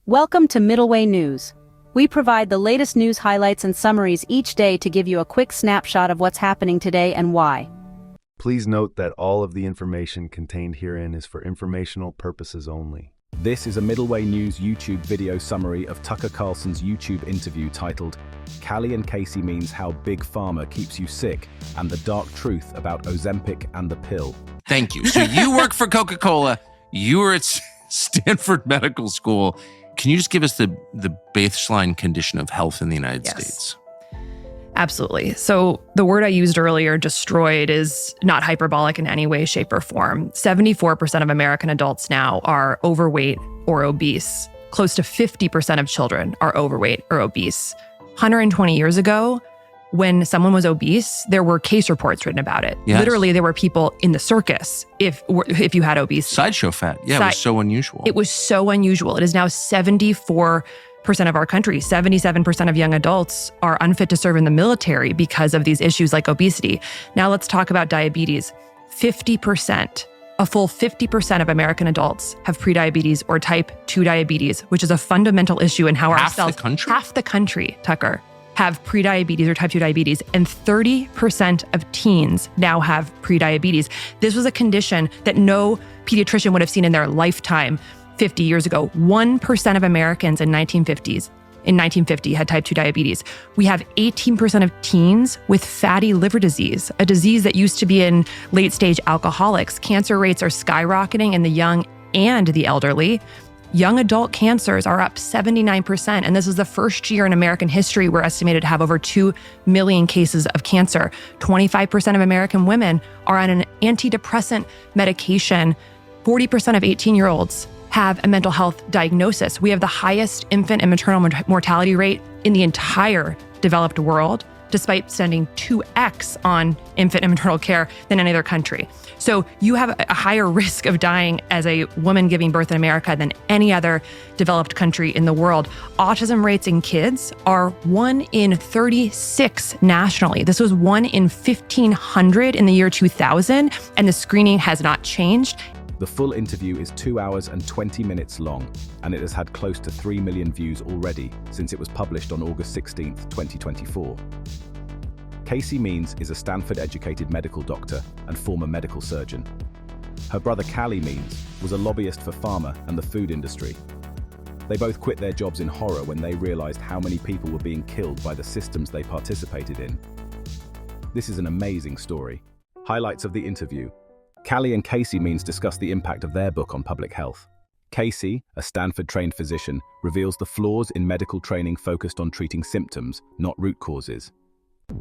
Welcome to Middleway News. We provide the latest news highlights and summaries each day to give you a quick snapshot of what's happening today and why. Please note that all of the information contained herein is for informational purposes only. This is a Middleway News YouTube video summary of Tucker Carlson's YouTube interview titled Calley and Casey Means How Big Pharma Keeps You Sick and the Dark Truth About Ozempic and the Pill. Thank you. So you work for Coca-Cola. You were at Stanford Medical School. Can you just give us the baseline condition of health in the United States? Absolutely. So the word I used earlier, destroyed, is not hyperbolic in any way, shape, or form. 74% of American adults now are overweight or obese. Close to 50% of children are overweight or obese. 120 years ago, when someone was obese, there were case reports written about it. Yes. Literally, there were people in the circus if you had obesity. Sideshow fat. Yeah, it was so unusual. It was so unusual. It is now 74% of our country. 77% of young adults are unfit to serve in the military because of these issues like obesity. Now let's talk about diabetes. 50%, a full 50% of American adults have prediabetes or type 2 diabetes, which is a fundamental issue in how our cells— half the country, Tucker, have prediabetes or type 2 diabetes, and 30% of teens now have prediabetes. This was a condition that no pediatrician would have seen in their lifetime 50 years ago. 1% of Americans in 1950 had type 2 diabetes. We have 18% of teens with fatty liver disease, a disease that used to be in late-stage alcoholics. Cancer rates are skyrocketing in the young and the elderly. Young adult cancers are up 79%, and this is the first year in American history we're estimated to have over 2 million cases of cancer. 25% of American women are on an antidepressant medication. 40% of 18-year-olds have a mental health diagnosis. We have the highest infant and maternal mortality rate in the entire developed world, despite spending 2x on infant and maternal care than any other country. So you have a higher risk of dying as a woman giving birth in America than any other developed country in the world. Autism rates in kids are 1 in 36 nationally. This was 1 in 1,500 in the year 2000, and the screening has not changed. The full interview is 2 hours and 20 minutes long, and it has had close to 3 million views already since it was published on August 16th, 2024. Casey Means is a Stanford-educated medical doctor and former medical surgeon. Her brother Calley Means was a lobbyist for Pharma and the food industry. They both quit their jobs in horror when they realized how many people were being killed by the systems they participated in. This is an amazing story. Highlights of the interview. Calley and Casey Means discuss the impact of their book on public health. Casey, a Stanford-trained physician, reveals the flaws in medical training focused on treating symptoms, not root causes.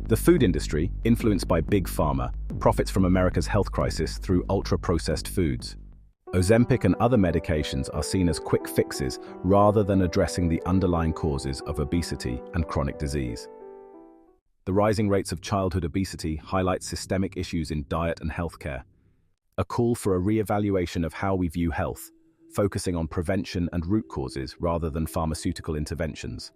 The food industry, influenced by Big Pharma, profits from America's health crisis through ultra-processed foods. Ozempic and other medications are seen as quick fixes rather than addressing the underlying causes of obesity and chronic disease. The rising rates of childhood obesity highlight systemic issues in diet and healthcare. A call for a re-evaluation of how we view health, focusing on prevention and root causes rather than pharmaceutical interventions.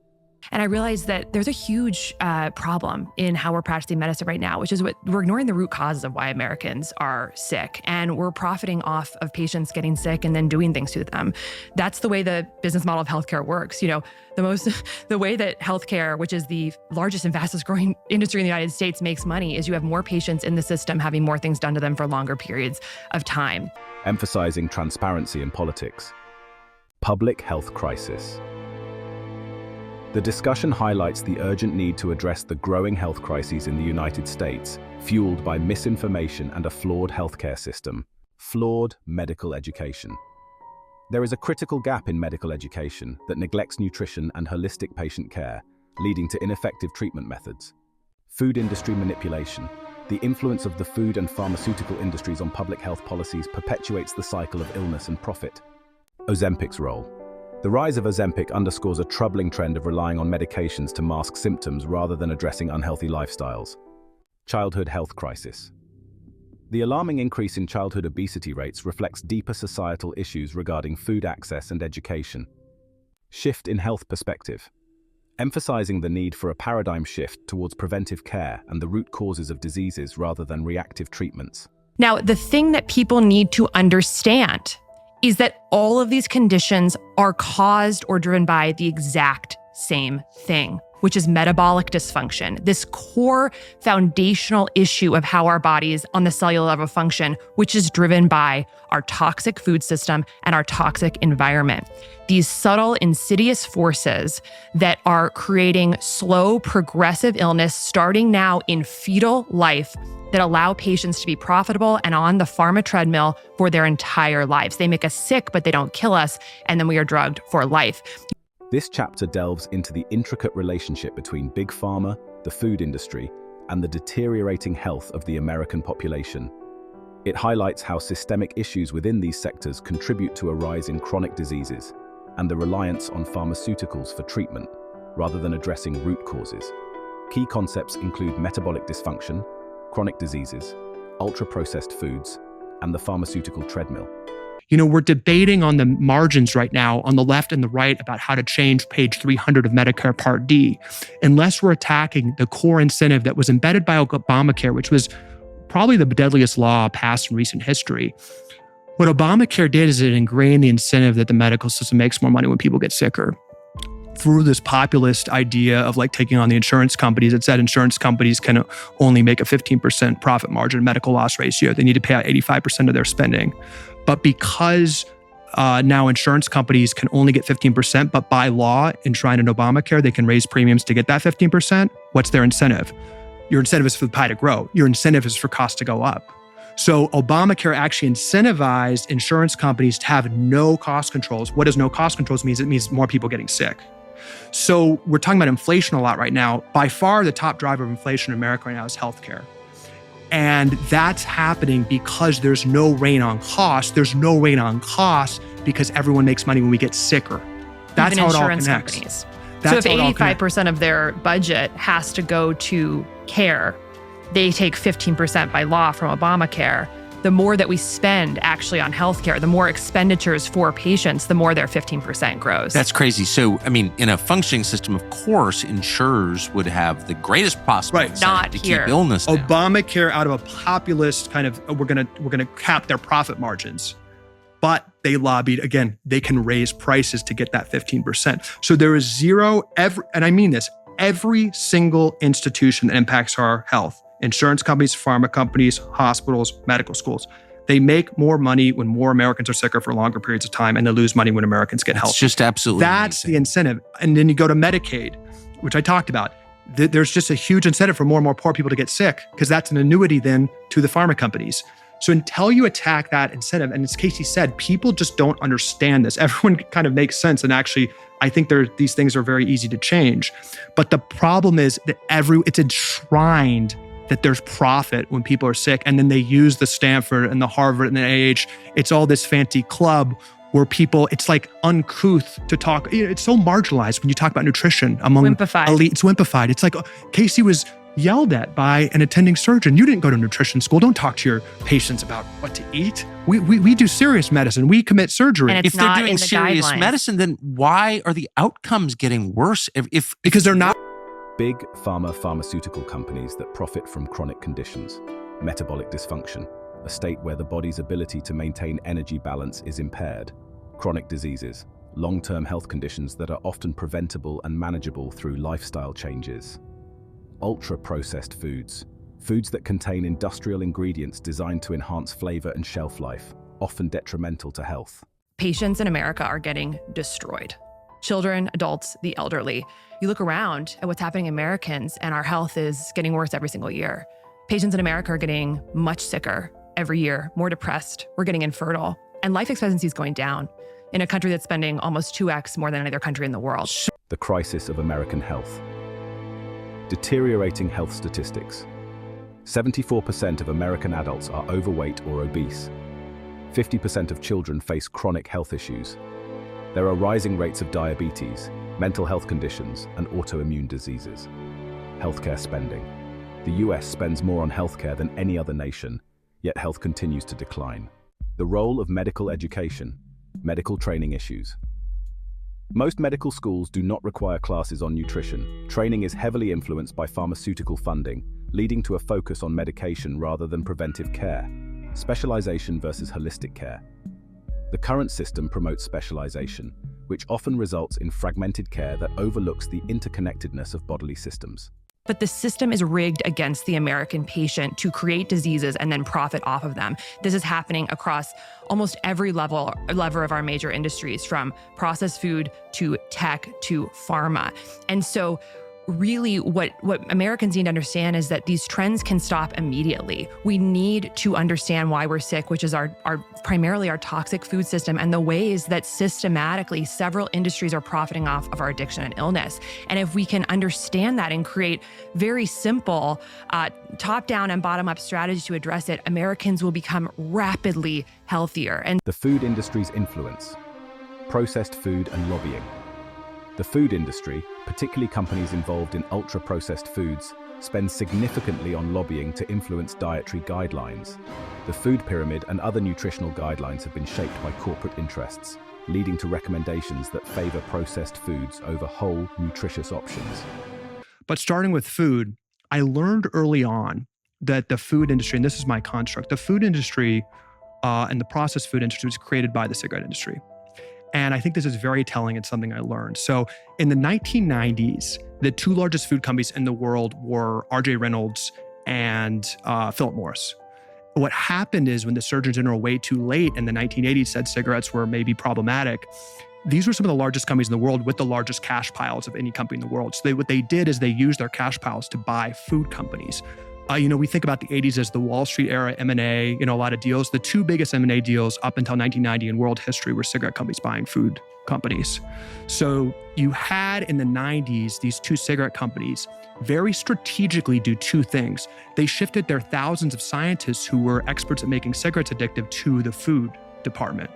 And I realized that there's a huge problem in how we're practicing medicine right now, which is we're ignoring the root causes of why Americans are sick. And we're profiting off of patients getting sick and then doing things to them. That's the way the business model of healthcare works. You know, the way that healthcare, which is the largest and fastest growing industry in the United States, makes money is you have more patients in the system having more things done to them for longer periods of time. Emphasizing transparency in politics. Public health crisis. The discussion highlights the urgent need to address the growing health crises in the United States, fueled by misinformation and a flawed healthcare system. Flawed medical education. There is a critical gap in medical education that neglects nutrition and holistic patient care, leading to ineffective treatment methods. Food industry manipulation. The influence of the food and pharmaceutical industries on public health policies perpetuates the cycle of illness and profit. Ozempic's role. The rise of Ozempic underscores a troubling trend of relying on medications to mask symptoms rather than addressing unhealthy lifestyles. Childhood health crisis. The alarming increase in childhood obesity rates reflects deeper societal issues regarding food access and education. Shift in health perspective. Emphasizing the need for a paradigm shift towards preventive care and the root causes of diseases rather than reactive treatments. Now, the thing that people need to understand is that all of these conditions are caused or driven by the exact same thing, which is metabolic dysfunction, this core foundational issue of how our bodies on the cellular level function, which is driven by our toxic food system and our toxic environment. These subtle, insidious forces that are creating slow, progressive illness starting now in fetal life that allow patients to be profitable and on the pharma treadmill for their entire lives. They make us sick, but they don't kill us, and then we are drugged for life. This chapter delves into the intricate relationship between big pharma, the food industry, and the deteriorating health of the American population. It highlights how systemic issues within these sectors contribute to a rise in chronic diseases and the reliance on pharmaceuticals for treatment, rather than addressing root causes. Key concepts include metabolic dysfunction, chronic diseases, ultra-processed foods, and the pharmaceutical treadmill. You know, we're debating on the margins right now on the left and the right about how to change page 300 of Medicare Part D, unless we're attacking the core incentive that was embedded by Obamacare, which was probably the deadliest law passed in recent history. What Obamacare did is it ingrained the incentive that the medical system makes more money when people get sicker. Through this populist idea of like taking on the insurance companies, it said insurance companies can only make a 15% profit margin medical loss ratio. They need to pay out 85% of their spending. But because now insurance companies can only get 15%, but by law, enshrined in Obamacare, they can raise premiums to get that 15%, what's their incentive? Your incentive is for the pie to grow. Your incentive is for costs to go up. So Obamacare actually incentivized insurance companies to have no cost controls. What does no cost controls mean? It means more people getting sick. So we're talking about inflation a lot right now. By far, the top driver of inflation in America right now is healthcare. And that's happening because there's no rein on cost. There's no rein on cost because everyone makes money when we get sicker. That's Even how it all insurance connects. Companies. That's so if how it all 85% of their budget has to go to care, they take 15% by law from Obamacare. The more that we spend actually on healthcare, the more expenditures for patients, the more their 15% grows. That's crazy. So, I mean, in a functioning system, of course, insurers would have the greatest possible Right. incentive Not to here. keep illness down. Obamacare, out of a populist kind of, we're gonna cap their profit margins. But they lobbied, again, they can raise prices to get that 15%. So there is zero, and I mean this, every single institution that impacts our health, insurance companies, pharma companies, hospitals, medical schools, they make more money when more Americans are sicker for longer periods of time, and they lose money when Americans get healthy. It's just absolutely That's amazing. the incentive. And then you go to Medicaid, which I talked about. There's just a huge incentive for more and more poor people to get sick, because that's an annuity then to the pharma companies. So until you attack that incentive, and as Casey said, people just don't understand this. Everyone kind of makes sense. And actually, I think these things are very easy to change. But the problem is that it's enshrined that there's profit when people are sick. And then they use the Stanford and the Harvard and the AH. It's all this fancy club where people, it's like uncouth to talk. It's so marginalized when you talk about nutrition among Wimpified. elite. It's wimpified. It's like Casey was yelled at by an attending surgeon. You didn't go to nutrition school. Don't talk to your patients about what to eat. We do serious medicine. We commit surgery. And If they're not doing in the serious guidelines. medicine, then why are the outcomes getting worse? Because they're not. Big pharmaceutical companies that profit from chronic conditions, metabolic dysfunction, a state where the body's ability to maintain energy balance is impaired, chronic diseases, long-term health conditions that are often preventable and manageable through lifestyle changes. Ultra-processed foods that contain industrial ingredients designed to enhance flavor and shelf life, often detrimental to health. Patients in America are getting destroyed. Children, adults, the elderly. You look around at what's happening in Americans, and our health is getting worse every single year. Patients in America are getting much sicker every year, more depressed. We're getting infertile. And life expectancy is going down in a country that's spending almost 2x more than any other country in the world. The crisis of American health. Deteriorating health statistics. 74% of American adults are overweight or obese. 50% of children face chronic health issues. There are rising rates of diabetes, mental health conditions, and autoimmune diseases. Healthcare spending. The US spends more on healthcare than any other nation, yet health continues to decline. The role of medical education, medical training issues. Most medical schools do not require classes on nutrition. Training is heavily influenced by pharmaceutical funding, leading to a focus on medication rather than preventive care. Specialization versus holistic care. The current system promotes specialization, which often results in fragmented care that overlooks the interconnectedness of bodily systems. But the system is rigged against the American patient to create diseases and then profit off of them. This is happening across almost every lever of our major industries, from processed food to tech to pharma. And so really what Americans need to understand is that these trends can stop immediately. We need to understand why we're sick, which is our primarily our toxic food system, and the ways that systematically several industries are profiting off of our addiction and illness. And if we can understand that and create very simple top-down and bottom-up strategies to address it, Americans will become rapidly healthier. And the food industry's influence, processed food and lobbying. The food industry, particularly companies involved in ultra-processed foods, spend significantly on lobbying to influence dietary guidelines. The food pyramid and other nutritional guidelines have been shaped by corporate interests, leading to recommendations that favor processed foods over whole, nutritious options. But starting with food, I learned early on that the food industry, and this is my construct, the food industry and the processed food industry was created by the cigarette industry. And I think this is very telling. It's something I learned. So in the 1990s, the two largest food companies in the world were R.J. Reynolds and Philip Morris. What happened is when the Surgeon General way too late in the 1980s said cigarettes were maybe problematic, these were some of the largest companies in the world with the largest cash piles of any company in the world. So what they did is they used their cash piles to buy food companies. We think about the 80s as the Wall Street era M&A, a lot of deals. The two biggest M&A deals up until 1990 in world history were cigarette companies buying food companies. So you had in the 90s, these two cigarette companies very strategically do two things. They shifted their thousands of scientists who were experts at making cigarettes addictive to the food department.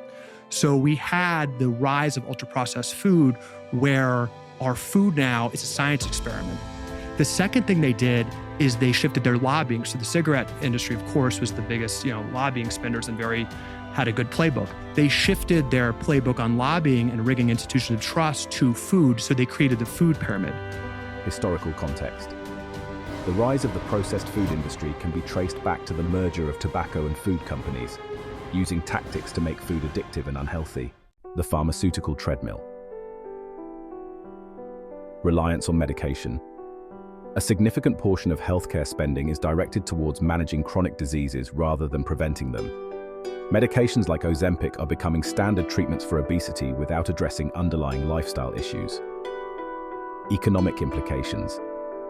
So we had the rise of ultra-processed food where our food now is a science experiment. The second thing they did is they shifted their lobbying. So the cigarette industry, of course, was the biggest, lobbying spenders and had a good playbook. They shifted their playbook on lobbying and rigging institutions of trust to food. So they created the food pyramid. Historical context. The rise of the processed food industry can be traced back to the merger of tobacco and food companies, using tactics to make food addictive and unhealthy. The pharmaceutical treadmill. Reliance on medication. A significant portion of healthcare spending is directed towards managing chronic diseases rather than preventing them. Medications like Ozempic are becoming standard treatments for obesity without addressing underlying lifestyle issues. Economic implications.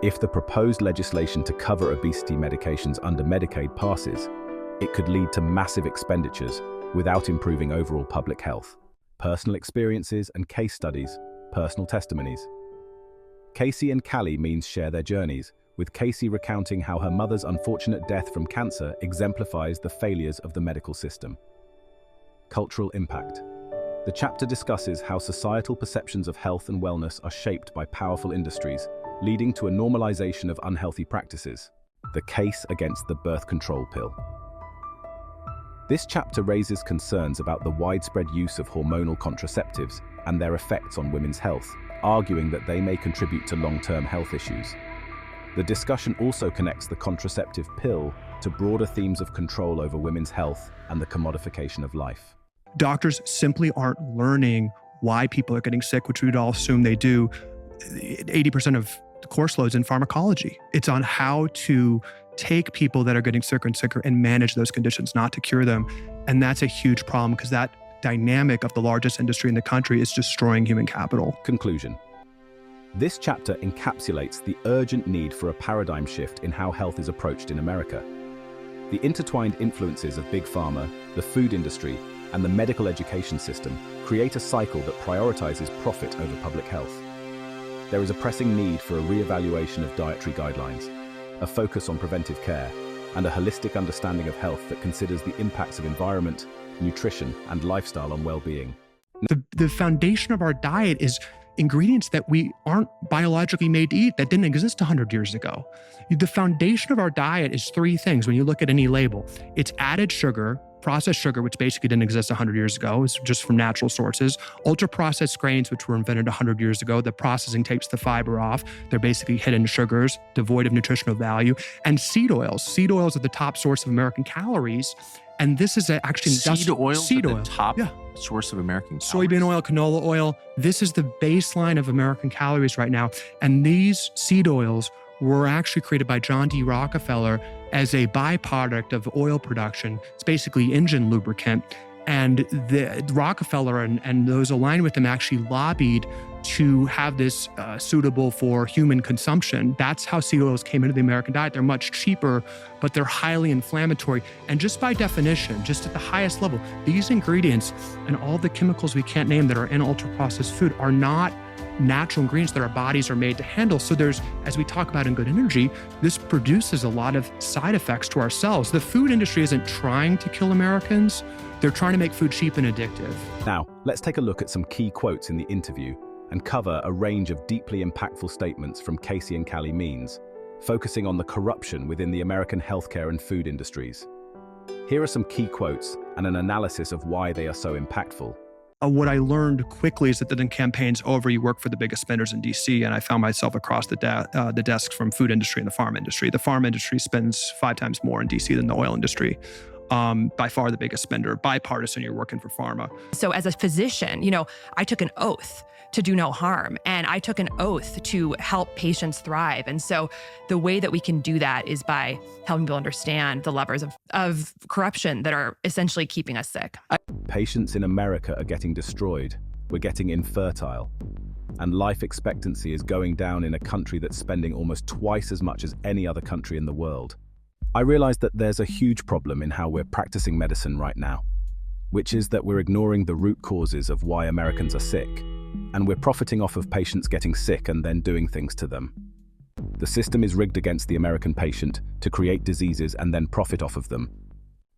If the proposed legislation to cover obesity medications under Medicaid passes, it could lead to massive expenditures without improving overall public health. Personal experiences and case studies, personal testimonies. Casey and Calley Means share their journeys, with Casey recounting how her mother's unfortunate death from cancer exemplifies the failures of the medical system. Cultural impact. The chapter discusses how societal perceptions of health and wellness are shaped by powerful industries, leading to a normalization of unhealthy practices. The case against the birth control pill. This chapter raises concerns about the widespread use of hormonal contraceptives and their effects on women's health, arguing that they may contribute to long-term health issues. The discussion also connects the contraceptive pill to broader themes of control over women's health and the commodification of life. Doctors simply aren't learning why people are getting sick, which we'd all assume they do. 80% of the course loads in pharmacology. It's on how to take people that are getting sicker and sicker and manage those conditions, not to cure them. And that's a huge problem because that dynamic of the largest industry in the country is destroying human capital. Conclusion. This chapter encapsulates the urgent need for a paradigm shift in how health is approached in America. The intertwined influences of big pharma, the food industry, and the medical education system create a cycle that prioritizes profit over public health. There is a pressing need for a re-evaluation of dietary guidelines, a focus on preventive care, and a holistic understanding of health that considers the impacts of environment, nutrition, and lifestyle on well-being. The foundation of our diet is ingredients that we aren't biologically made to eat, that didn't exist 100 years ago. The foundation of our diet is three things when you look at any label. It's added sugar, processed sugar, which basically didn't exist 100 years ago. It's just from natural sources. Ultra-processed grains, which were invented 100 years ago. The processing takes the fiber off. They're basically hidden sugars, devoid of nutritional value. And seed oils. Seed oils are the top source of American calories. And this is actually seed oil. Seed oil. The top Yeah. source of American calories. Soybean oil, canola oil. This is the baseline of American calories right now. And these seed oils were actually created by John D. Rockefeller as a byproduct of oil production. It's basically engine lubricant. And the Rockefeller and those aligned with him actually lobbied to have this suitable for human consumption. That's how seed oils came into the American diet. They're much cheaper, but they're highly inflammatory. And just by definition, just at the highest level, these ingredients and all the chemicals we can't name that are in ultra-processed food are not natural ingredients that our bodies are made to handle. So there's, as we talk about in Good Energy, this produces a lot of side effects to ourselves. The food industry isn't trying to kill Americans. They're trying to make food cheap and addictive. Now, let's take a look at some key quotes in the interview and cover a range of deeply impactful statements from Casey and Calley Means, focusing on the corruption within the American healthcare and food industries. Here are some key quotes and an analysis of why they are so impactful. What I learned quickly is that the campaign's over, you work for the biggest spenders in DC, and I found myself across the desk from food industry and the pharma industry. The pharma industry spends 5 times more in DC than the oil industry. By far the biggest spender. Bipartisan, you're working for pharma. So as a physician, I took an oath to do no harm, and I took an oath to help patients thrive. And so the way that we can do that is by helping people understand the levers of corruption that are essentially keeping us sick. Patients in America are getting destroyed. We're getting infertile. And life expectancy is going down in a country that's spending almost twice as much as any other country in the world. I realize that there's a huge problem in how we're practicing medicine right now, which is that we're ignoring the root causes of why Americans are sick, and we're profiting off of patients getting sick and then doing things to them. The system is rigged against the American patient to create diseases and then profit off of them.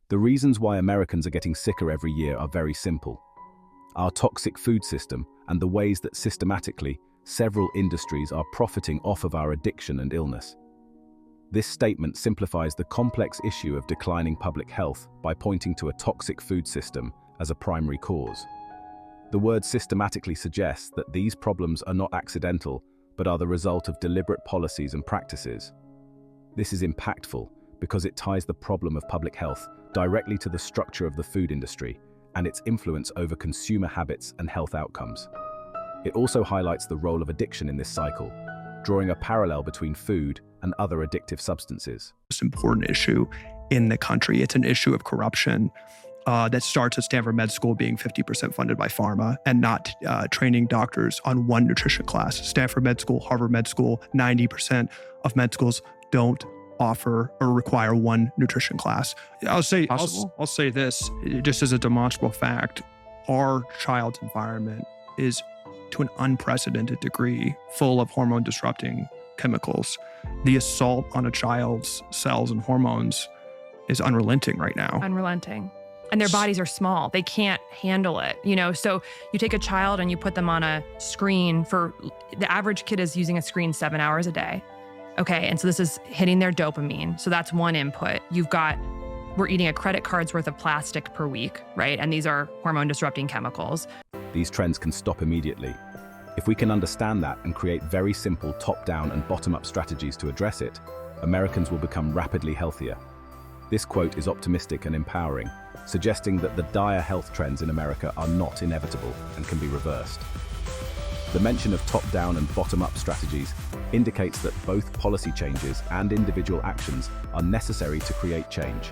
The reasons why Americans are getting sicker every year are very simple. Our toxic food system and the ways that systematically several industries are profiting off of our addiction and illness. This statement simplifies the complex issue of declining public health by pointing to a toxic food system as a primary cause. The word systematically suggests that these problems are not accidental, but are the result of deliberate policies and practices. This is impactful because it ties the problem of public health directly to the structure of the food industry and its influence over consumer habits and health outcomes. It also highlights the role of addiction in this cycle, drawing a parallel between food and other addictive substances. Most important issue in the country. It's an issue of corruption that starts at Stanford Med School being 50% funded by Pharma and not training doctors on one nutrition class. Stanford Med School, Harvard Med School, 90% of med schools don't offer or require one nutrition class. I'll say this, just as a demonstrable fact, our child's environment is to an unprecedented degree full of hormone disrupting chemicals. The assault on a child's cells and hormones is unrelenting right now. Unrelenting. And their bodies are small. They can't handle it, So you take a child and you put them on a screen the average kid is using a screen 7 hours a day. Okay, and so this is hitting their dopamine. So that's one input. We're eating a credit card's worth of plastic per week, right? And these are hormone disrupting chemicals. These trends can stop immediately. If we can understand that and create very simple top-down and bottom-up strategies to address it, Americans will become rapidly healthier. This quote is optimistic and empowering, suggesting that the dire health trends in America are not inevitable and can be reversed. The mention of top-down and bottom-up strategies indicates that both policy changes and individual actions are necessary to create change.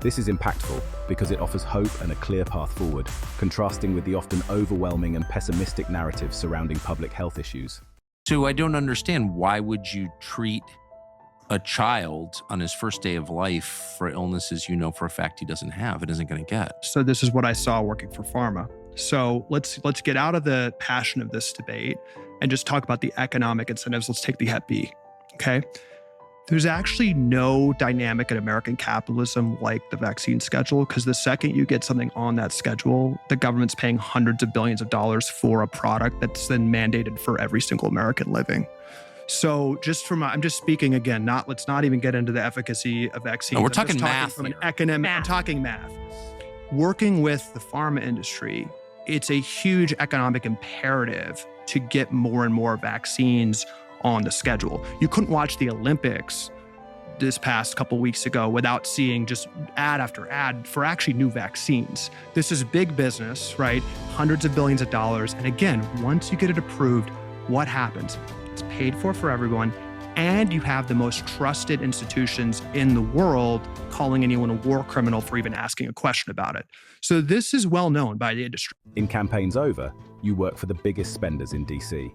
This is impactful because it offers hope and a clear path forward, contrasting with the often overwhelming and pessimistic narratives surrounding public health issues. So I don't understand, why would you treat a child on his first day of life for illnesses for a fact he doesn't have and isn't going to get? So this is what I saw working for Pharma. So let's get out of the passion of this debate and just talk about the economic incentives. Let's take the Hep B, okay? There's actually no dynamic in American capitalism like the vaccine schedule, because the second you get something on that schedule, the government's paying hundreds of billions of dollars for a product that's then mandated for every single American living. So I'm just speaking again, let's not even get into the efficacy of vaccines. No, we're talking math. From an academic, I'm talking math. Working with the pharma industry, it's a huge economic imperative to get more and more vaccines on the schedule. You couldn't watch the Olympics this past couple weeks ago without seeing just ad after ad for actually new vaccines. This is big business, right? Hundreds of billions of dollars. And again, once you get it approved, what happens? It's paid for everyone. And you have the most trusted institutions in the world calling anyone a war criminal for even asking a question about it. So this is well known by the industry. In campaigns over, you work for the biggest spenders in DC.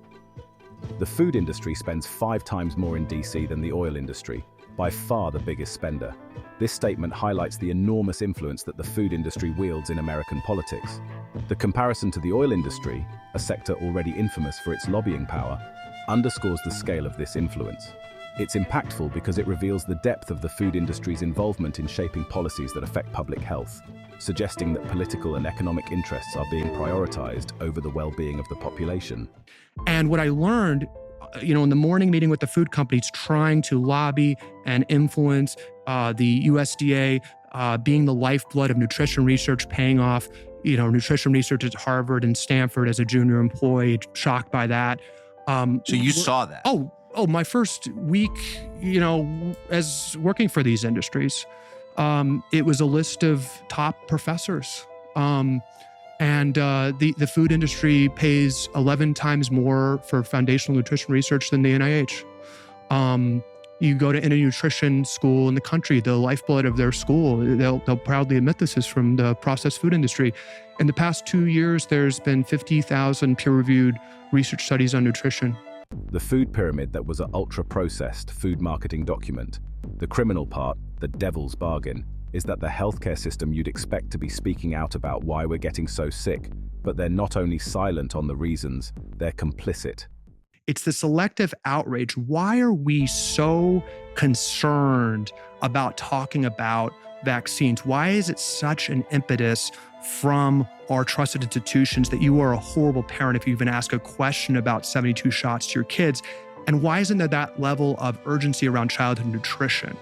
The food industry spends 5 times more in DC than the oil industry, by far the biggest spender. This statement highlights the enormous influence that the food industry wields in American politics. The comparison to the oil industry, a sector already infamous for its lobbying power, underscores the scale of this influence. It's impactful because it reveals the depth of the food industry's involvement in shaping policies that affect public health, suggesting that political and economic interests are being prioritized over the well-being of the population. And what I learned, in the morning meeting with the food companies, trying to lobby and influence the USDA, being the lifeblood of nutrition research, paying off, nutrition research at Harvard and Stanford as a junior employee, shocked by that. So you saw that? Oh, my first week, as working for these industries, it was a list of top professors. And the food industry pays 11 times more for foundational nutrition research than the NIH. You go to any nutrition school in the country, the lifeblood of their school, they'll proudly admit this is from the processed food industry. In the past 2 years, there's been 50,000 peer-reviewed research studies on nutrition. The food pyramid that was an ultra-processed food marketing document. The criminal part, the devil's bargain, is that the healthcare system you'd expect to be speaking out about why we're getting so sick, but they're not only silent on the reasons, they're complicit. It's the selective outrage. Why are we so concerned about talking about vaccines? Why is it such an impetus from our trusted institutions that you are a horrible parent if you even ask a question about 72 shots to your kids? And why isn't there that level of urgency around childhood nutrition?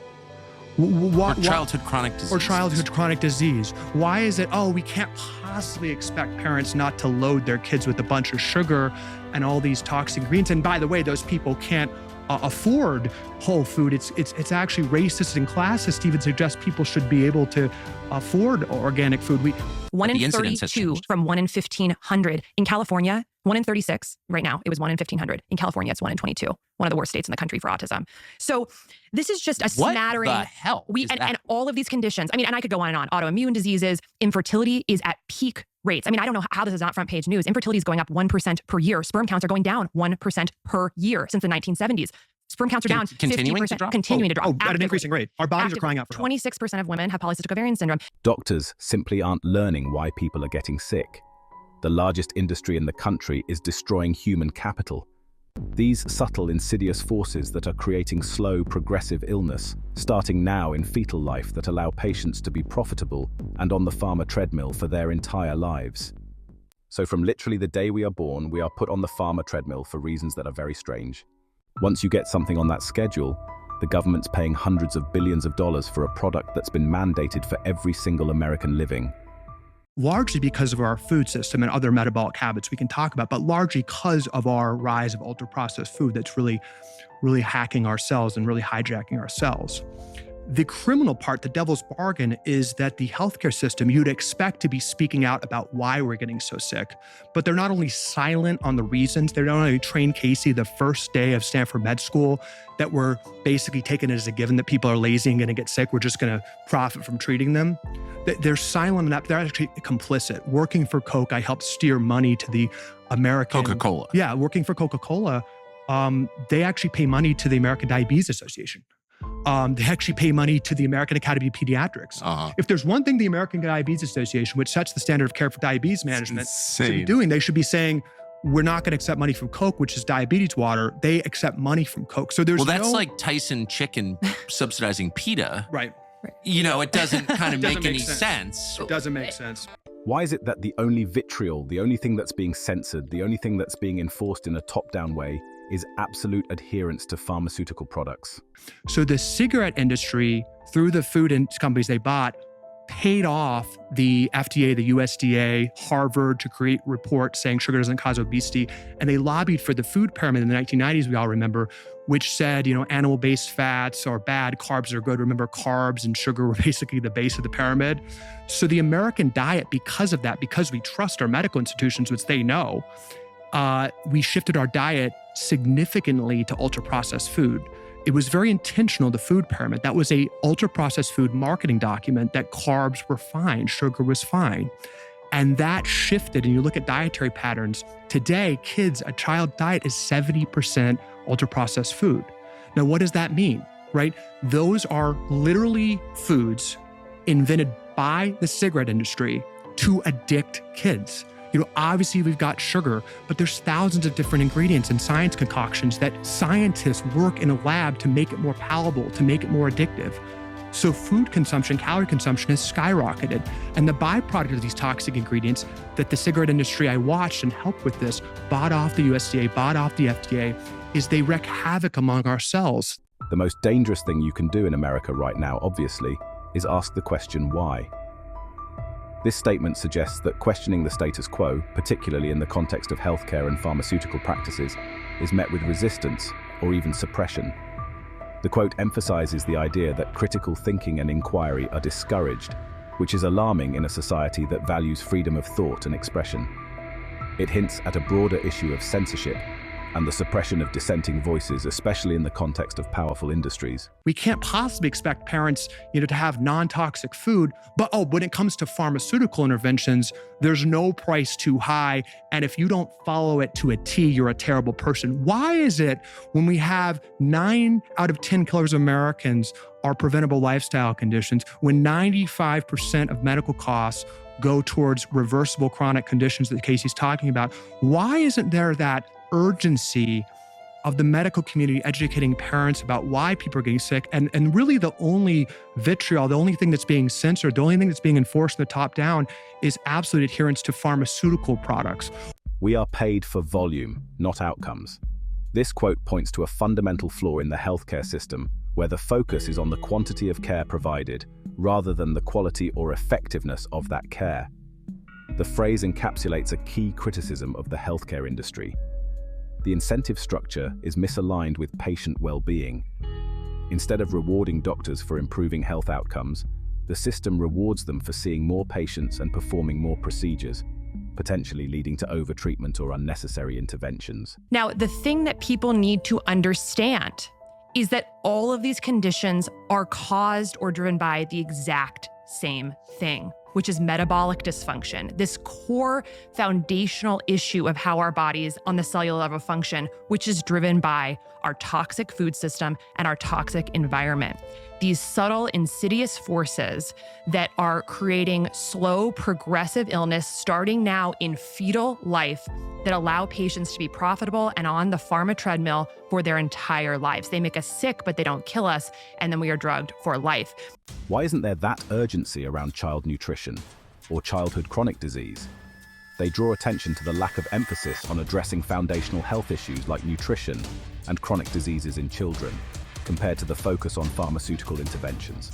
Or childhood chronic disease. Or childhood chronic disease. Why is it, we can't possibly expect parents not to load their kids with a bunch of sugar and all these toxic ingredients? And by the way, those people can't afford whole food. It's actually racist and classist to even suggest people should be able to afford organic food. 1 in 32 from 1 in 1,500. In California, 1 in 36 right now. It was 1 in 1,500. In California, it's 1 in 22. One of the worst states in the country for autism. So this is just a smattering. What the hell? And all of these conditions. And I could go on and on. Autoimmune diseases, infertility is at peak rates. I don't know how this is not front page news. Infertility is going up 1% per year. Sperm counts are going down 1% per year since the 1970s. Sperm counts are down 50%. Continuing to drop? Continuing to drop. At an increasing rate. Our bodies are crying out for help. 26% of women have polycystic ovarian syndrome. Doctors simply aren't learning why people are getting sick. The largest industry in the country is destroying human capital. These subtle, insidious forces that are creating slow, progressive illness, starting now in fetal life, that allow patients to be profitable and on the pharma treadmill for their entire lives. So from literally the day we are born, we are put on the pharma treadmill for reasons that are very strange. Once you get something on that schedule, the government's paying hundreds of billions of dollars for a product that's been mandated for every single American living. Largely because of our food system and other metabolic habits we can talk about, but largely because of our rise of ultra-processed food that's really hacking our cells and really hijacking our cells. The criminal part, the devil's bargain, is that the healthcare system, you'd expect to be speaking out about why we're getting so sick, but they're not only silent on the reasons, they're not only trained Casey the first day of Stanford med school, that we're basically taking it as a given that people are lazy and going to get sick, we're just going to profit from treating them. They're silent enough, they're actually complicit. Working for Coke, I helped steer money to the American— Coca-Cola. Yeah, working for Coca-Cola, they actually pay money to the American Diabetes Association. They actually pay money to the American Academy of Pediatrics. If there's one thing the American Diabetes Association, which sets the standard of care for diabetes management, should be doing, they should be saying, we're not going to accept money from Coke, which is diabetes water. They accept money from Coke. So there's that's like Tyson Chicken subsidizing PETA. Right. It doesn't kind of make any sense. It doesn't make sense. Why is it that the only vitriol, the only thing that's being censored, the only thing that's being enforced in a top-down way is absolute adherence to pharmaceutical products? So the cigarette industry, through the food companies they bought, paid off the FDA, the USDA, Harvard to create reports saying sugar doesn't cause obesity. And they lobbied for the food pyramid in the 1990s, we all remember, which said, animal-based fats are bad, carbs are good. Remember, carbs and sugar were basically the base of the pyramid. So the American diet, because of that, because we trust our medical institutions, which they know, we shifted our diet significantly to ultra-processed food. It was very intentional, the food pyramid. That was a ultra-processed food marketing document that carbs were fine, sugar was fine. And that shifted, and you look at dietary patterns. Today, a child diet is 70% ultra-processed food. Now, what does that mean, right? Those are literally foods invented by the cigarette industry to addict kids. Obviously we've got sugar, but there's thousands of different ingredients and science concoctions that scientists work in a lab to make it more palatable, to make it more addictive. So food consumption, calorie consumption has skyrocketed. And the byproduct of these toxic ingredients that the cigarette industry I watched and helped with this, bought off the USDA, bought off the FDA, is they wreak havoc among our cells. The most dangerous thing you can do in America right now, obviously, is ask the question why. This statement suggests that questioning the status quo, particularly in the context of healthcare and pharmaceutical practices, is met with resistance or even suppression. The quote emphasizes the idea that critical thinking and inquiry are discouraged, which is alarming in a society that values freedom of thought and expression. It hints at a broader issue of censorship and the suppression of dissenting voices, especially in the context of powerful industries. We can't possibly expect parents, to have non-toxic food, but when it comes to pharmaceutical interventions, there's no price too high, and if you don't follow it to a T, you're a terrible person. Why is it when we have 9 out of 10 killers of Americans are preventable lifestyle conditions, when 95% of medical costs go towards reversible chronic conditions that Casey's talking about, why isn't there that urgency of the medical community educating parents about why people are getting sick? And really the only vitriol, the only thing that's being censored, the only thing that's being enforced from the top down is absolute adherence to pharmaceutical products. We are paid for volume, not outcomes. This quote points to a fundamental flaw in the healthcare system, where the focus is on the quantity of care provided, rather than the quality or effectiveness of that care. The phrase encapsulates a key criticism of the healthcare industry. The incentive structure is misaligned with patient well-being. Instead of rewarding doctors for improving health outcomes, the system rewards them for seeing more patients and performing more procedures, potentially leading to overtreatment or unnecessary interventions. Now, the thing that people need to understand is that all of these conditions are caused or driven by the exact same thing, which is metabolic dysfunction, this core foundational issue of how our bodies on the cellular level function, which is driven by our toxic food system and our toxic environment. These subtle, insidious forces that are creating slow, progressive illness starting now in fetal life that allow patients to be profitable and on the pharma treadmill for their entire lives. They make us sick, but they don't kill us, and then we are drugged for life. Why isn't there that urgency around child nutrition or childhood chronic disease? They draw attention to the lack of emphasis on addressing foundational health issues like nutrition and chronic diseases in children, compared to the focus on pharmaceutical interventions.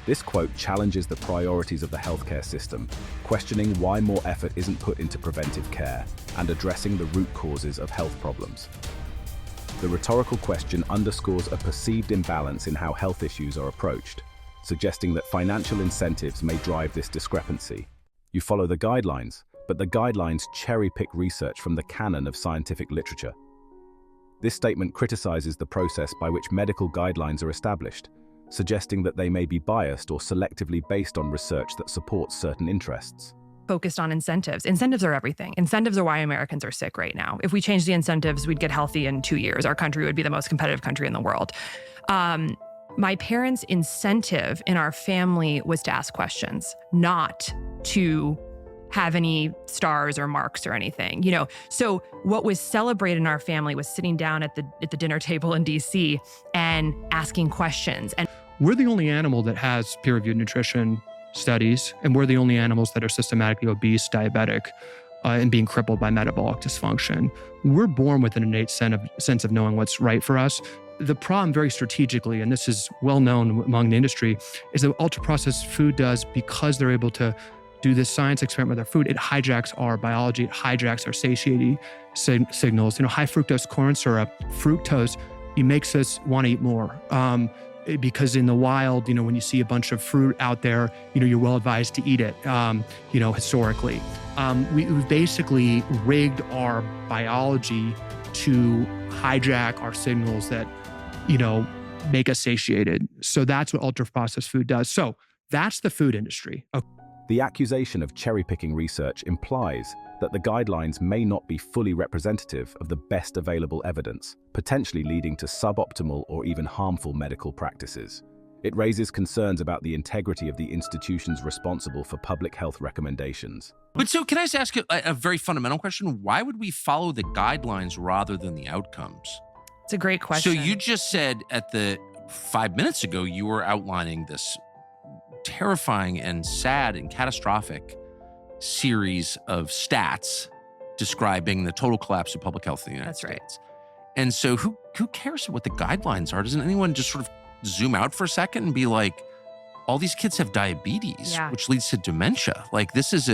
This quote challenges the priorities of the healthcare system, questioning why more effort isn't put into preventive care and addressing the root causes of health problems. The rhetorical question underscores a perceived imbalance in how health issues are approached, suggesting that financial incentives may drive this discrepancy. You follow the guidelines, but the guidelines cherry-pick research from the canon of scientific literature. This statement criticizes the process by which medical guidelines are established, suggesting that they may be biased or selectively based on research that supports certain interests. Focused on incentives. Incentives are everything. Incentives are why Americans are sick right now. If we changed the incentives, we'd get healthy in 2 years. Our country would be the most competitive country in the world. My parents' incentive in our family was to ask questions, not to have any stars or marks or anything, So what was celebrated in our family was sitting down at the dinner table in DC and asking questions. And we're the only animal that has peer-reviewed nutrition studies, and we're the only animals that are systematically obese, diabetic. and being crippled by metabolic dysfunction. We're born with an innate sense of knowing what's right for us. The problem very strategically, and this is well known among the industry, is that ultra-processed food does, because they're able to do this science experiment with our food, it hijacks our biology, it hijacks our satiety signals. High fructose corn syrup, fructose, it makes us want to eat more. Because in the wild, when you see a bunch of fruit out there, you're well advised to eat it, historically. We've basically rigged our biology to hijack our signals that, make us satiated. So that's what ultra-processed food does. So that's the food industry. The accusation of cherry-picking research implies that the guidelines may not be fully representative of the best available evidence, potentially leading to suboptimal or even harmful medical practices. It raises concerns about the integrity of the institutions responsible for public health recommendations. But so can I just ask a very fundamental question? Why would we follow the guidelines rather than the outcomes? It's a great question. So you just said 5 minutes ago, you were outlining this terrifying and sad and catastrophic series of stats describing the total collapse of public health in the United States. And so who cares what the guidelines are? Doesn't anyone just sort of zoom out for a second and be like, all these kids have diabetes, which leads to dementia. Like, this is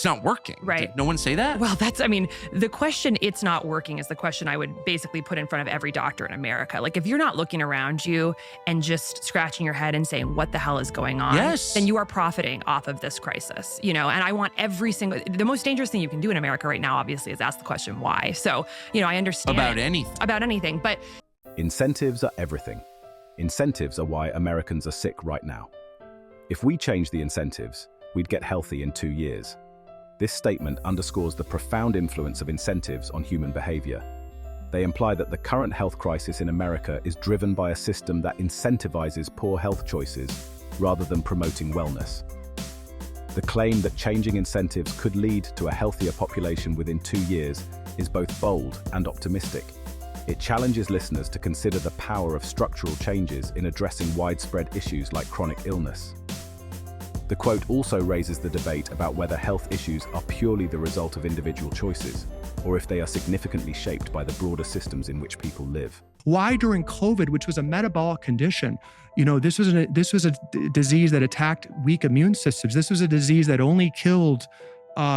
not working. Right. Did no one say that? Well, the question, it's not working, is the question I would basically put in front of every doctor in America. Like, if you're not looking around you and just scratching your head and saying, what the hell is going on? Yes. Then you are profiting off of this crisis, and I want the most dangerous thing you can do in America right now, obviously, is ask the question, why? So, I understand. About anything, but. Incentives are everything. Incentives are why Americans are sick right now. If we change the incentives, we'd get healthy in 2 years. This statement underscores the profound influence of incentives on human behavior. They imply that the current health crisis in America is driven by a system that incentivizes poor health choices rather than promoting wellness. The claim that changing incentives could lead to a healthier population within 2 years is both bold and optimistic. It challenges listeners to consider the power of structural changes in addressing widespread issues like chronic illness. The quote also raises the debate about whether health issues are purely the result of individual choices, or if they are significantly shaped by the broader systems in which people live. Why during COVID, which was a metabolic condition, this was a disease that attacked weak immune systems. This was a disease that only killed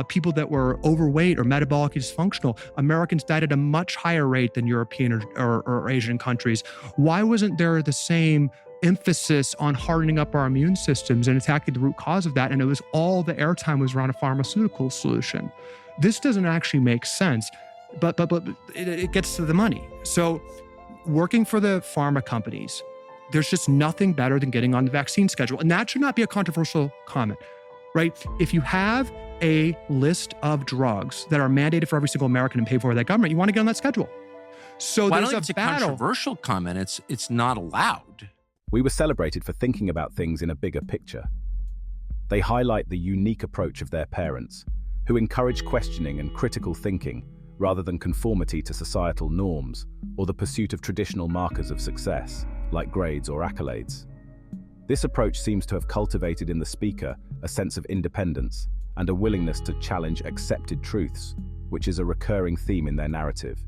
people that were overweight or metabolically dysfunctional. Americans died at a much higher rate than European or Asian countries. Why wasn't there the same emphasis on hardening up our immune systems and attacking the root cause of that? And it was all the airtime was around a pharmaceutical solution. This doesn't actually make sense, but it gets to the money. So working for the pharma companies, there's just nothing better than getting on the vaccine schedule. And that should not be a controversial comment, right? If you have a list of drugs that are mandated for every single American and paid for by that government, you want to get on that schedule. So well, there's a battle. Controversial comment. It's not allowed. We were celebrated for thinking about things in a bigger picture. They highlight the unique approach of their parents, who encourage questioning and critical thinking rather than conformity to societal norms or the pursuit of traditional markers of success, like grades or accolades. This approach seems to have cultivated in the speaker a sense of independence and a willingness to challenge accepted truths, which is a recurring theme in their narrative.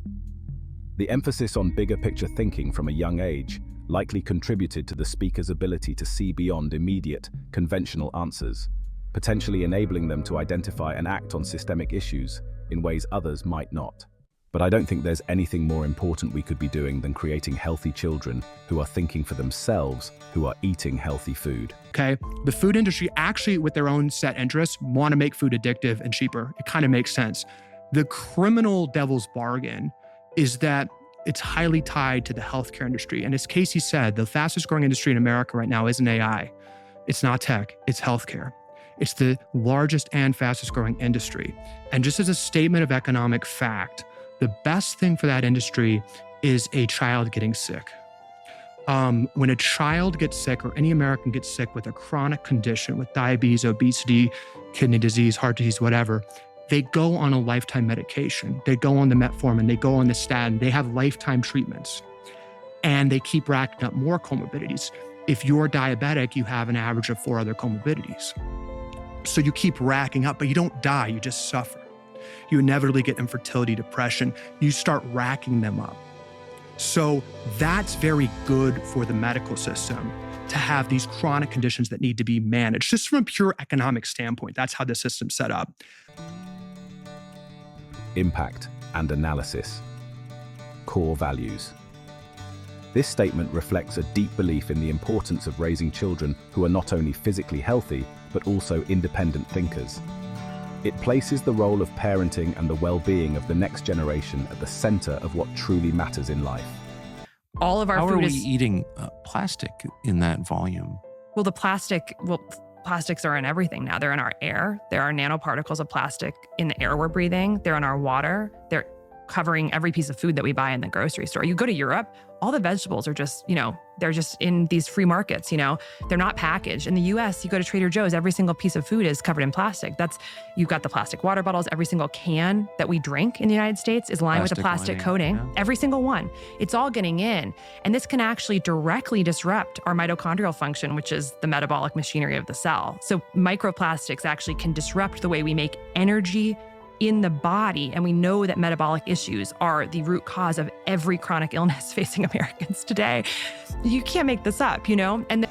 The emphasis on bigger picture thinking from a young age likely contributed to the speaker's ability to see beyond immediate, conventional answers, potentially enabling them to identify and act on systemic issues in ways others might not. But I don't think there's anything more important we could be doing than creating healthy children who are thinking for themselves, who are eating healthy food. Okay, the food industry actually, with their own set interests, want to make food addictive and cheaper. It kind of makes sense. The criminal devil's bargain is that it's highly tied to the healthcare industry. And as Casey said, the fastest growing industry in America right now isn't AI. It's not tech, it's healthcare. It's the largest and fastest growing industry. And just as a statement of economic fact, the best thing for that industry is a child getting sick. When a child gets sick, or any American gets sick with a chronic condition, with diabetes, obesity, kidney disease, heart disease, whatever, they go on a lifetime medication. They go on the metformin, they go on the statin, they have lifetime treatments. And they keep racking up more comorbidities. If you're diabetic, you have an average of 4 other comorbidities. So you keep racking up, but you don't die, you just suffer. you inevitably get infertility, depression. You start racking them up. So that's very good for the medical system to have these chronic conditions that need to be managed. Just from a pure economic standpoint, that's how the system's set up. Impact and analysis. Core values. This statement reflects a deep belief in the importance of raising children who are not only physically healthy, but also independent thinkers. It places the role of parenting and the well-being of the next generation at the center of what truly matters in life. All of our How food are we is eating plastic in that volume? well, plastics are in everything now. They're in our air. There are nanoparticles of plastic in the air we're breathing. They're in our water. They're covering every piece of food that we buy in the grocery store. You go to Europe, all the vegetables are just, they're just in these free markets, they're not packaged. In the US, you go to Trader Joe's, every single piece of food is covered in plastic. You've got the plastic water bottles, every single can that we drink in the United States is lined with a plastic coating, every single one. It's all getting in. And this can actually directly disrupt our mitochondrial function, which is the metabolic machinery of the cell. So microplastics actually can disrupt the way we make energy in the body, and we know that metabolic issues are the root cause of every chronic illness facing Americans today. You can't make this up, And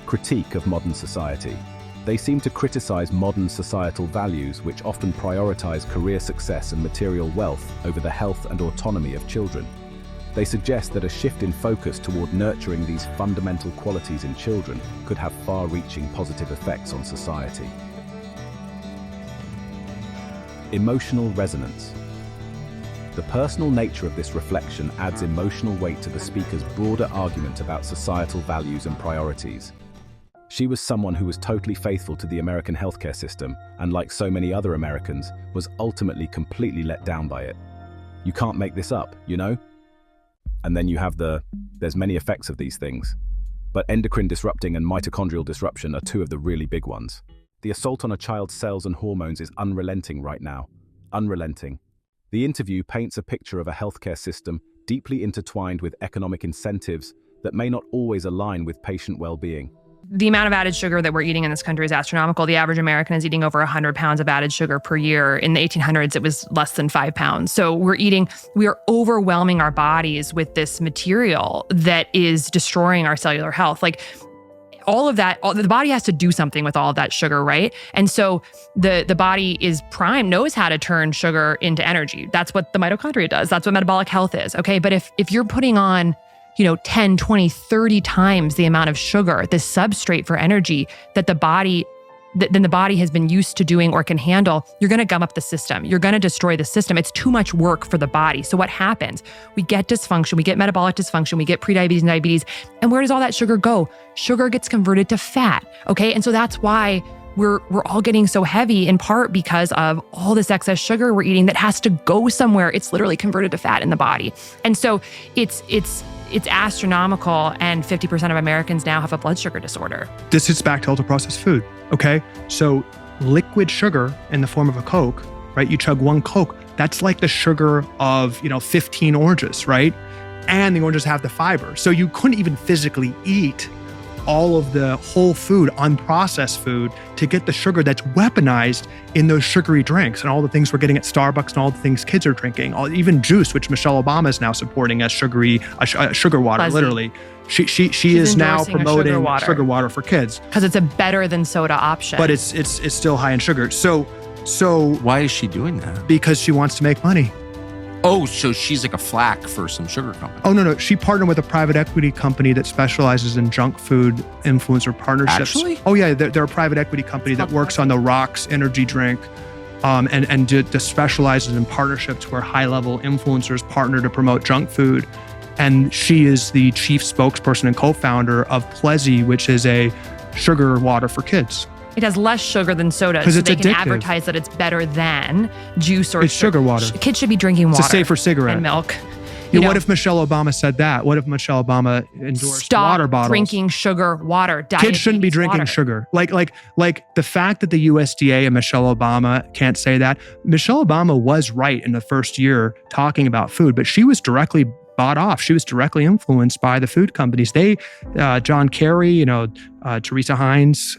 Critique of modern society. They seem to criticize modern societal values, which often prioritize career success and material wealth over the health and autonomy of children. They suggest that a shift in focus toward nurturing these fundamental qualities in children could have far-reaching positive effects on society. Emotional resonance. The personal nature of this reflection adds emotional weight to the speaker's broader argument about societal values and priorities. She was someone who was totally faithful to the American healthcare system, and like so many other Americans, was ultimately completely let down by it. You can't make this up, And then you have there's many effects of these things. But endocrine disrupting and mitochondrial disruption are two of the really big ones. The assault on a child's cells and hormones is unrelenting right now. Unrelenting. The interview paints a picture of a healthcare system deeply intertwined with economic incentives that may not always align with patient well-being. the amount of added sugar that we're eating in this country is astronomical. The average American is eating over 100 pounds of added sugar per year. In the 1800s, it was less than 5 pounds. So we are overwhelming our bodies with this material that is destroying our cellular health. Like all of that, the body has to do something with all of that sugar, right? And so the body is primed, knows how to turn sugar into energy. That's what the mitochondria does. That's what metabolic health is, okay? But if you're putting on 10, 20, 30 times the amount of sugar, this substrate for energy that the body has been used to doing or can handle, you're going to gum up the system. You're going to destroy the system. It's too much work for the body. So what happens? We get dysfunction, we get metabolic dysfunction, we get prediabetes and diabetes. And where does all that sugar go? Sugar gets converted to fat, okay? And so that's why we're all getting so heavy, in part because of all this excess sugar we're eating that has to go somewhere. It's literally converted to fat in the body. And so it's astronomical, and 50% of Americans now have a blood sugar disorder. This hits back to ultra-processed food, okay? So liquid sugar in the form of a Coke, right? You chug one Coke, that's like the sugar of, 15 oranges, right? And the oranges have the fiber. So you couldn't even physically eat all of the whole food, unprocessed food, to get the sugar that's weaponized in those sugary drinks and all the things we're getting at Starbucks and all the things kids are drinking, even juice, which Michelle Obama is now supporting as sugar water, Fuzzy. Literally. She is now promoting sugar water for kids. Because it's a better than soda option. But it's still high in sugar. So why is she doing that? Because she wants to make money. Oh, so she's like a flack for some sugar company. Oh, no. She partnered with a private equity company that specializes in junk food influencer partnerships. Actually? Oh, yeah. They're a private equity company that works on the Rocks energy drink and specializes in partnerships where high-level influencers partner to promote junk food. And she is the chief spokesperson and co-founder of Plezzy, which is a sugar water for kids. It has less sugar than soda, so it's they can addictive. advertise that it's better than juice or It's sugar water. Kids should be drinking water. It's a safer cigarette. And milk. What if Michelle Obama said that? What if Michelle Obama endorsed water bottles? Stop drinking sugar water. Kids shouldn't be drinking sugar. Like the fact that the USDA and Michelle Obama can't say that. Michelle Obama was right in the first year talking about food, but she was directly bought off. She was directly influenced by the food companies. John Kerry, Teresa Heinz,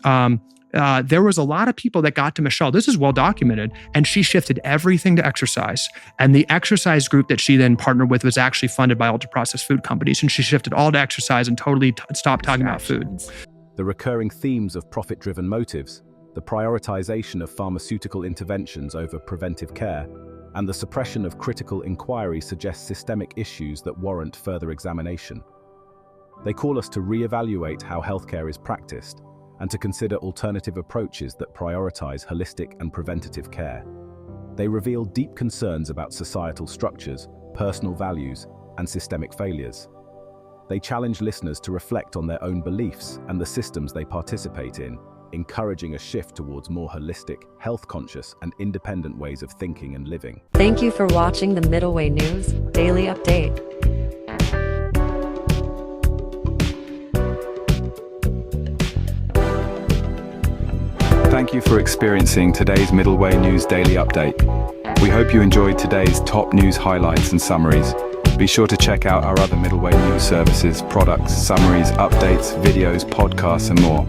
there was a lot of people that got to Michelle. This is well documented. And she shifted everything to exercise. And the exercise group that she then partnered with was actually funded by ultra-processed food companies. And she shifted all to exercise and totally stopped talking about food. The recurring themes of profit-driven motives, the prioritization of pharmaceutical interventions over preventive care, and the suppression of critical inquiry suggest systemic issues that warrant further examination. They call us to reevaluate how healthcare is practiced and to consider alternative approaches that prioritize holistic and preventative care. They reveal deep concerns about societal structures, personal values, and systemic failures. They challenge listeners to reflect on their own beliefs and the systems they participate in, encouraging a shift towards more holistic, health-conscious, and independent ways of thinking and living. Thank you for watching the Middle Way News Daily Update. Thank you for experiencing today's Middle Way News Daily Update. We hope you enjoyed today's top news highlights and summaries. Be sure to check out our other Middle Way News services, products, summaries, updates, videos, podcasts, and more.